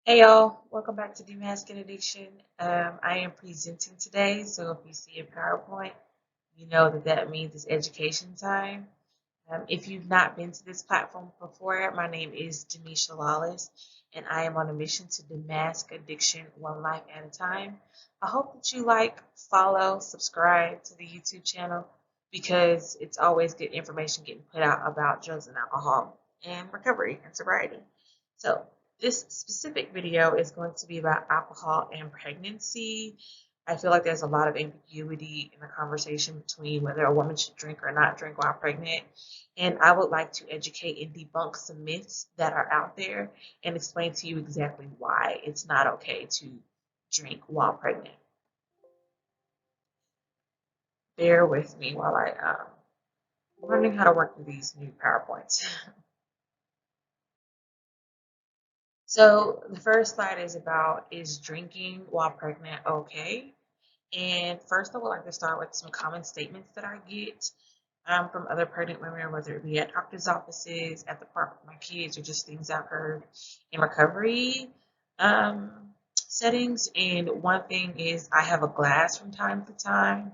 Hey y'all, welcome back to DeMasking Addiction. I am presenting today, so if you see a PowerPoint, you know that means it's education time. If you've not been to this platform before, my name is Demisha Lawless, and I am on a mission to demask addiction one life at a time. I hope that you like, follow, subscribe to the YouTube channel because it's always good information getting put out about drugs and alcohol and recovery and sobriety. So this specific video is going to be about alcohol and pregnancy. I feel like there's a lot of ambiguity in the conversation between whether a woman should drink or not drink while pregnant. And I would like to educate and debunk some myths that are out there and explain to you exactly why it's not okay to drink while pregnant. Bear with me while I'm learning how to work with these new PowerPoints. So the first slide is drinking while pregnant okay? And first, I would like to start with some common statements that I get from other pregnant women, whether it be at doctor's offices, at the park with my kids, or just things I've heard in recovery settings. And one thing is, I have a glass from time to time.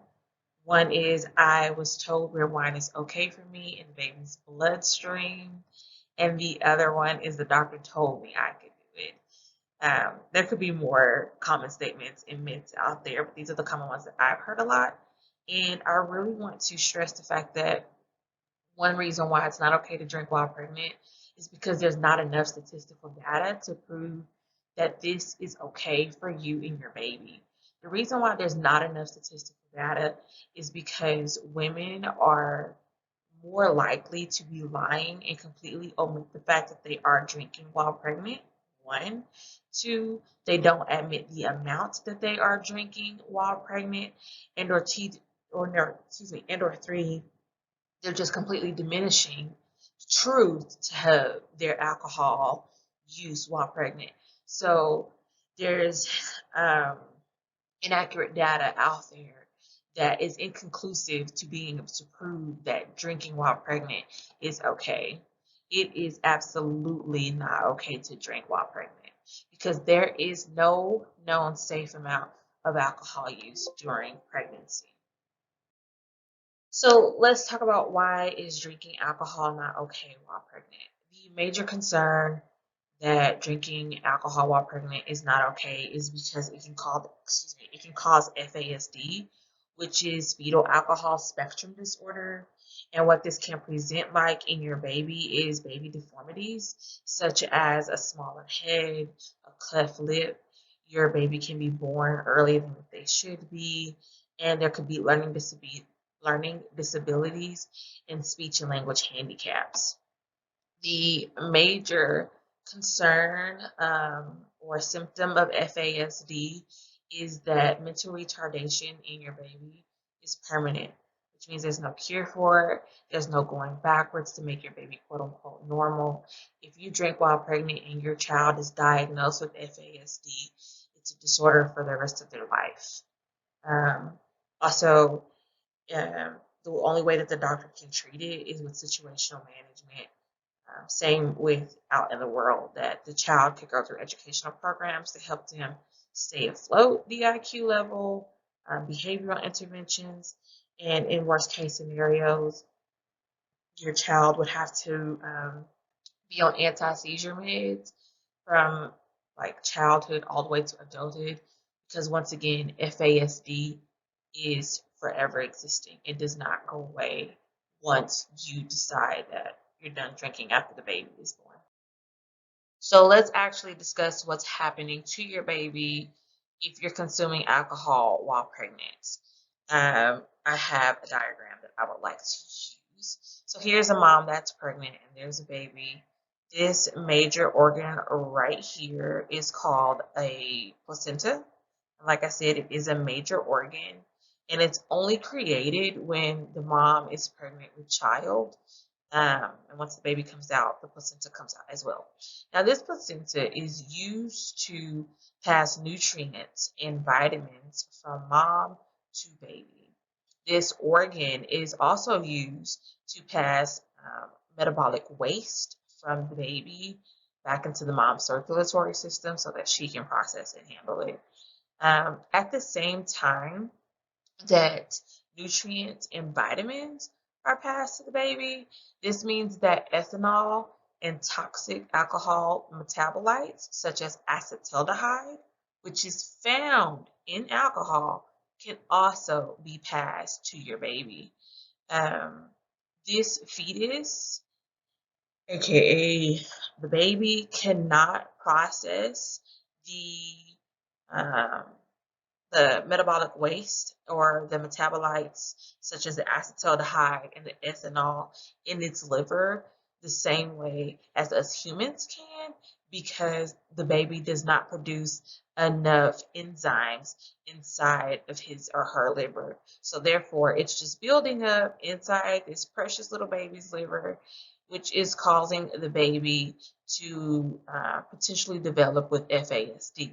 One is, I was told red wine is okay for me in the baby's bloodstream. And the other one is, the doctor told me I could do it. There could be more common statements and myths out there, but these are the common ones that I've heard a lot. And I really want to stress the fact that one reason why it's not okay to drink while pregnant is because there's not enough statistical data to prove that this is okay for you and your baby. The reason why there's not enough statistical data is because women are more likely to be lying and completely omit the fact that they are drinking while pregnant. One, two, they don't admit the amount that they are drinking while pregnant, and or and or three, they're just completely diminishing truth to their alcohol use while pregnant. So there's um, inaccurate data out there that is inconclusive to being able to prove that drinking while pregnant is okay. It is absolutely not okay to drink while pregnant because there is no known safe amount of alcohol use during pregnancy. So let's talk about why is drinking alcohol not okay while pregnant. The major concern that drinking alcohol while pregnant is not okay is because it can cause FASD, which is fetal alcohol spectrum disorder. And what this can present like in your baby is baby deformities, such as a smaller head, a cleft lip. Your baby can be born earlier than what they should be, and there could be learning disabilities and speech and language handicaps. The major concern or symptom of FASD is that mental retardation in your baby is permanent, which means there's no cure for it. There's no going backwards to make your baby quote unquote normal. If you drink while pregnant and your child is diagnosed with FASD, it's a disorder for the rest of their life. Um, also, the only way that the doctor can treat it is with situational management. Same with out in the world, that the child could go through educational programs to help them stay afloat the IQ level, behavioral interventions, and in worst case scenarios, your child would have to be on anti-seizure meds from like childhood all the way to adulthood, because once again, FASD is forever existing. It does not go away once you decide that you're done drinking after the baby is born. So let's actually discuss what's happening to your baby if you're consuming alcohol while pregnant. I have a diagram that I would like to use. So here's a mom that's pregnant and there's a baby. This major organ right here is called a placenta. Like I said, it is a major organ and it's only created when the mom is pregnant with child. And once the baby comes out, the placenta comes out as well. Now, this placenta is used to pass nutrients and vitamins from mom to baby. This organ is also used to pass metabolic waste from the baby back into the mom's circulatory system so that she can process and handle it. At the same time that nutrients and vitamins are passed to the baby, this means that ethanol and toxic alcohol metabolites, such as acetaldehyde, which is found in alcohol, can also be passed to your baby. Um, this fetus, aka the baby, cannot process the um, the metabolic waste or the metabolites such as the acetaldehyde and the ethanol in its liver the same way as us humans can, because the baby does not produce enough enzymes inside of his or her liver. So therefore it's just building up inside this precious little baby's liver, which is causing the baby to potentially develop with FASD.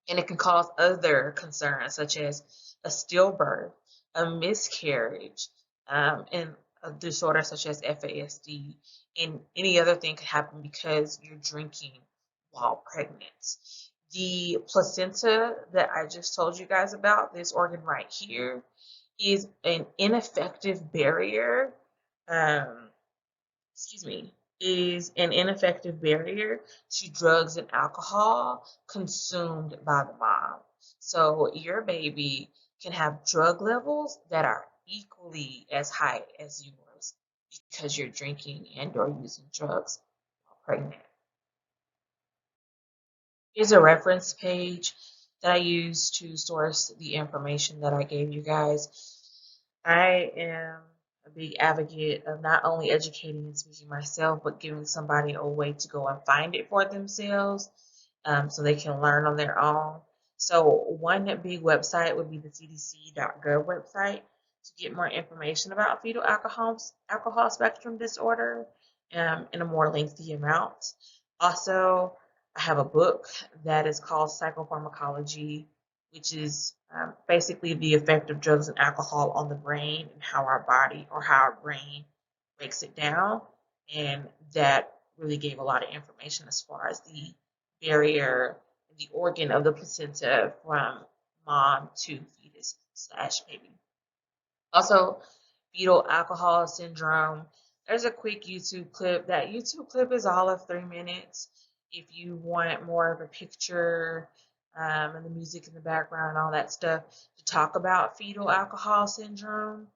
And it can cause other concerns such as a stillbirth, a miscarriage, and a disorder such as FASD, and any other thing could happen because you're drinking while pregnant. The placenta that I just told you guys about, this organ right here, is an ineffective barrier. Um, excuse me, is an ineffective barrier to drugs and alcohol consumed by the mom. So your baby can have drug levels that are equally as high as yours because you're drinking and or using drugs while pregnant. Here's a reference page that I use to source the information that I gave you guys. I am a big advocate of not only educating and speaking myself, but giving somebody a way to go and find it for themselves, so they can learn on their own. So one big website would be the cdc.gov website to get more information about fetal alcohol spectrum disorder in a more lengthy amount. Also, I have a book that is called Psychopharmacology, which is basically the effect of drugs and alcohol on the brain and how our body or how our brain breaks it down. And that really gave a lot of information as far as the barrier, the organ of the placenta from mom to fetus slash baby. Also, fetal alcohol syndrome. There's a quick YouTube clip. That YouTube clip is all of 3 minutes. If you want more of a picture and the music in the background, all that stuff to talk about fetal alcohol syndrome,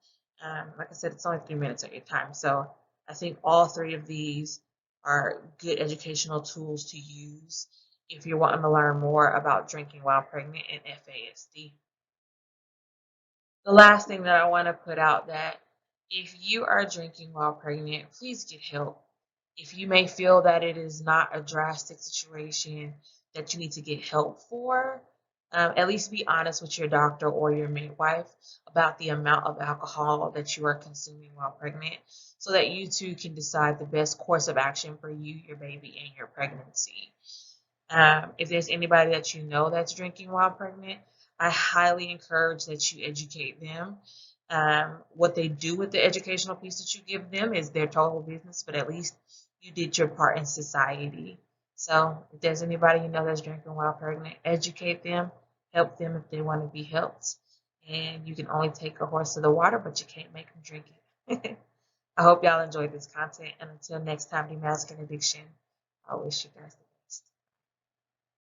like I said, it's only 3 minutes of your time. So I think all three of these are good educational tools to use if you're wanting to learn more about drinking while pregnant and FASD. The last thing that I want to put out, that if you are drinking while pregnant, please get help. If you may feel that it is not a drastic situation that you need to get help for, at least be honest with your doctor or your midwife about the amount of alcohol that you are consuming while pregnant, so that you too can decide the best course of action for you, your baby, and your pregnancy. If there's anybody that you know that's drinking while pregnant, I highly encourage that you educate them. What they do with the educational piece that you give them is their total business, but at least you did your part in society. So if there's anybody you know that's drinking while pregnant, educate them, help them if they want to be helped. And you can only take a horse to the water, but you can't make them drink it. I hope y'all enjoyed this content. And until next time, DeMasking Addiction, I wish you guys the